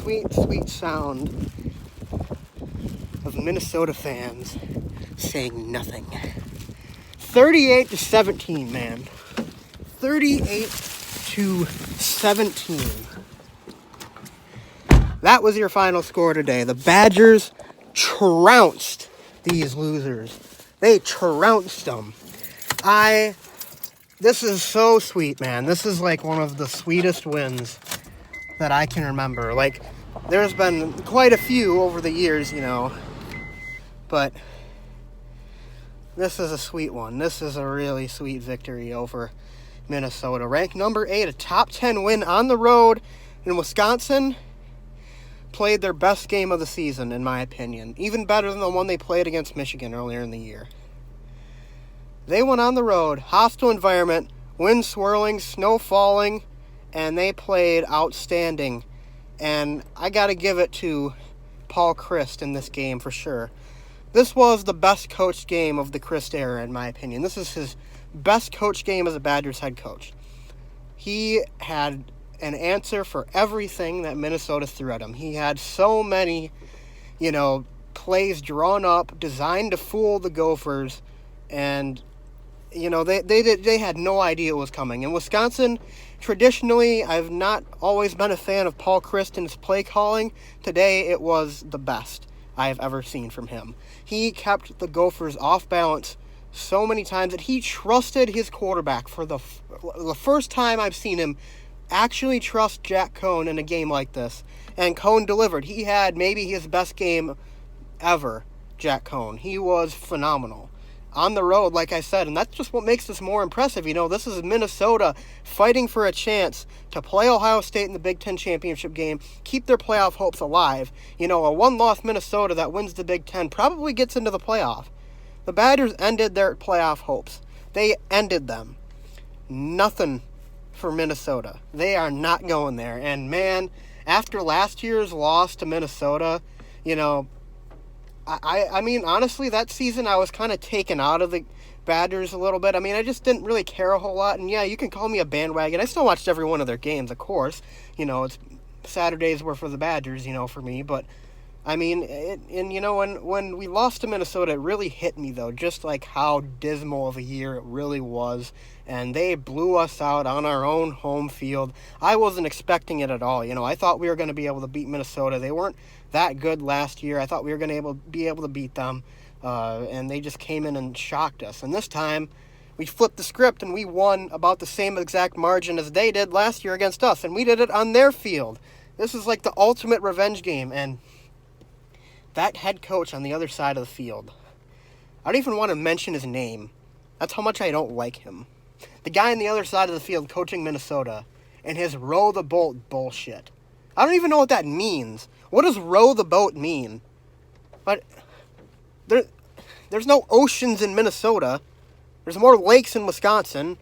sweet, sweet sound of Minnesota fans saying nothing. 38-17, man. 38-17. That was your final score today. The Badgers trounced these losers. They trounced them. This is so sweet, man. This is like one of the sweetest wins that I can remember. Like, there's been quite a few over the years, you know, but this is a sweet one. This is a really sweet victory over Minnesota. Ranked number 8, a top 10 win on the road in Wisconsin. Played their best game of the season, in my opinion. Even better than the one they played against Michigan earlier in the year. They went on the road, hostile environment, wind swirling, snow falling, and they played outstanding. And I got to give it to Paul Chryst in this game for sure. This was the best coached game of the Chryst era, in my opinion. This is his best coached game as a Badgers head coach. He had an answer for everything that Minnesota threw at him. He had so many, you know, plays drawn up, designed to fool the Gophers, and you know, they had no idea it was coming. In Wisconsin, traditionally, I've not always been a fan of Paul Chryst and his play calling. Today, it was the best I've ever seen from him. He kept the Gophers off balance so many times that he trusted his quarterback for the first time I've seen him actually trust Jack Cohn in a game like this. And Cohn delivered. He had maybe his best game ever, Jack Cohn. He was phenomenal. On the road, like I said, and that's just what makes this more impressive. You know, this is Minnesota fighting for a chance to play Ohio State in the Big Ten championship game, keep their playoff hopes alive. You know, a one-loss Minnesota that wins the Big Ten probably gets into the playoff. The Badgers ended their playoff hopes. They ended them. Nothing for Minnesota. They are not going there. And, man, after last year's loss to Minnesota, you know, I mean, honestly, that season I was kind of taken out of the Badgers a little bit. I mean, I just didn't really care a whole lot. And, yeah, you can call me a bandwagon. I still watched every one of their games, of course. You know, it's Saturdays were for the Badgers, you know, for me. But, I mean, you know, when we lost to Minnesota, it really hit me, though, just like how dismal of a year it really was. And they blew us out on our own home field. I wasn't expecting it at all. You know, I thought we were going to be able to beat Minnesota. They weren't that good last year. I thought we were going to be able to beat them. And they just came in and shocked us. And this time, we flipped the script and we won about the same exact margin as they did last year against us. And we did it on their field. This is like the ultimate revenge game. And that head coach on the other side of the field, I don't even want to mention his name. That's how much I don't like him. The guy on the other side of the field coaching Minnesota and his row the boat bullshit. I don't even know what that means. What does row the boat mean? But there's no oceans in Minnesota. There's more lakes in Wisconsin.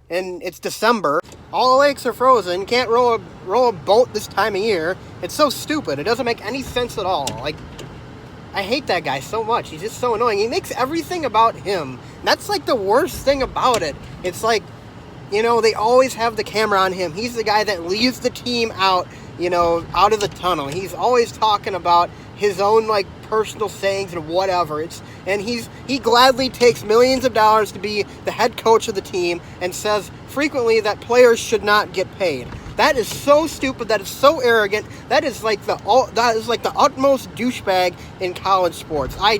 And it's December. All the lakes are frozen. You can't row a boat this time of year. It's so stupid. It doesn't make any sense at all. Like, I hate that guy so much. He's just so annoying. He makes everything about him. That's like the worst thing about it. It's like, you know, they always have the camera on him. He's the guy that leads the team out, you know, out of the tunnel. He's always talking about his own, like, personal sayings and whatever. And he gladly takes millions of dollars to be the head coach of the team and says frequently that players should not get paid. That is so stupid. That is so arrogant. That is like the utmost douchebag in college sports. I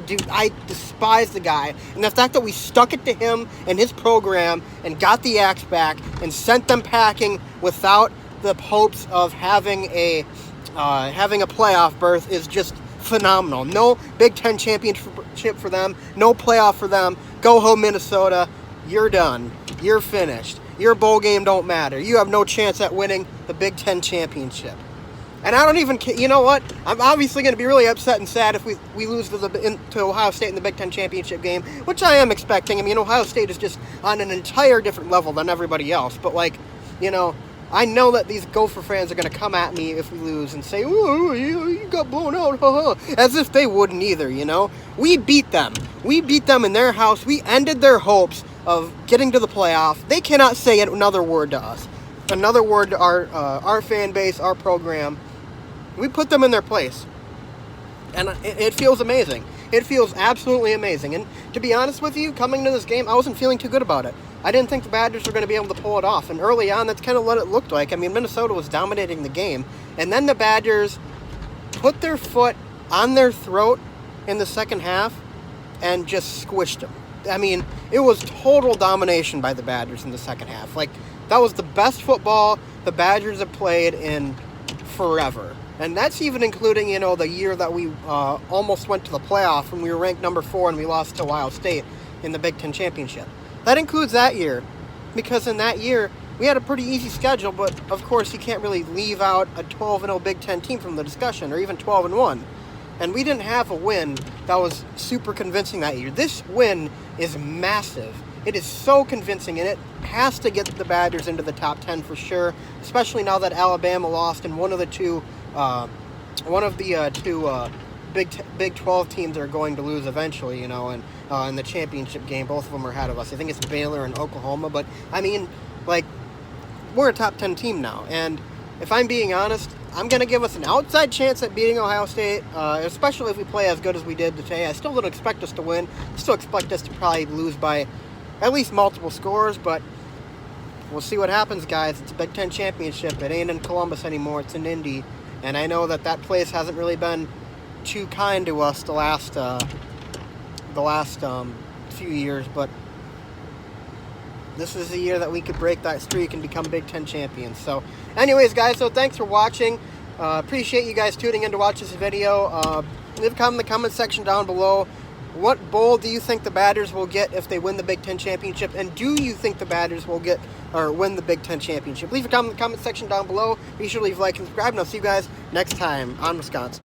despise the guy. And the fact that we stuck it to him and his program and got the axe back and sent them packing without the hopes of having a playoff berth is just phenomenal. No Big Ten championship for them. No playoff for them. Go home, Minnesota. You're done. You're finished. Your bowl game don't matter. You have no chance at winning the Big Ten championship. And I don't even, you know what? I'm obviously going to be really upset and sad if we lose to Ohio State in the Big Ten championship game, which I am expecting. I mean, Ohio State is just on an entire different level than everybody else. But, like, you know, I know that these Gopher fans are going to come at me if we lose and say, "Ooh, you got blown out, haha," as if they wouldn't either, you know? We beat them. We beat them in their house. We ended their hopes of getting to the playoff. They cannot say another word to us. Another word to our fan base, our program. We put them in their place. And it feels amazing. It feels absolutely amazing. And to be honest with you, coming to this game, I wasn't feeling too good about it. I didn't think the Badgers were going to be able to pull it off. And early on, that's kind of what it looked like. I mean, Minnesota was dominating the game. And then the Badgers put their foot on their throat in the second half and just squished them. I mean, it was total domination by the Badgers in the second half. Like, that was the best football the Badgers have played in forever. And that's even including, the year that we almost went to the playoff when we were ranked number 4 and we lost to Ohio State in the Big Ten Championship. That includes that year, because in that year, we had a pretty easy schedule, but of course you can't really leave out a 12-0 Big Ten team from the discussion, or even 12-1. And we didn't have a win that was super convincing that year. This win is massive. It is so convincing, and it has to get the Badgers into the top 10 for sure, especially now that Alabama lost and one of the two Big 12 teams are going to lose eventually, and in the championship game, both of them are ahead of us. I think it's Baylor and Oklahoma, but I mean, we're a top 10 team now, and if I'm being honest, I'm going to give us an outside chance at beating Ohio State, especially if we play as good as we did today. I still don't expect us to win. I still expect us to probably lose by at least multiple scores, but we'll see what happens, guys. It's a Big Ten championship. It ain't in Columbus anymore. It's in Indy. And I know that place hasn't really been too kind to us the last few years, but this is the year that we could break that streak and become Big Ten champions. So anyways, guys, so thanks for watching. Appreciate you guys tuning in to watch this video. Leave a comment in the comment section down below. What bowl do you think the Badgers will get if they win the Big Ten championship? And do you think the Badgers will get or win the Big Ten championship? Leave a comment in the comment section down below. Be sure to leave a like and subscribe, and I'll see you guys next time on Wisconsin.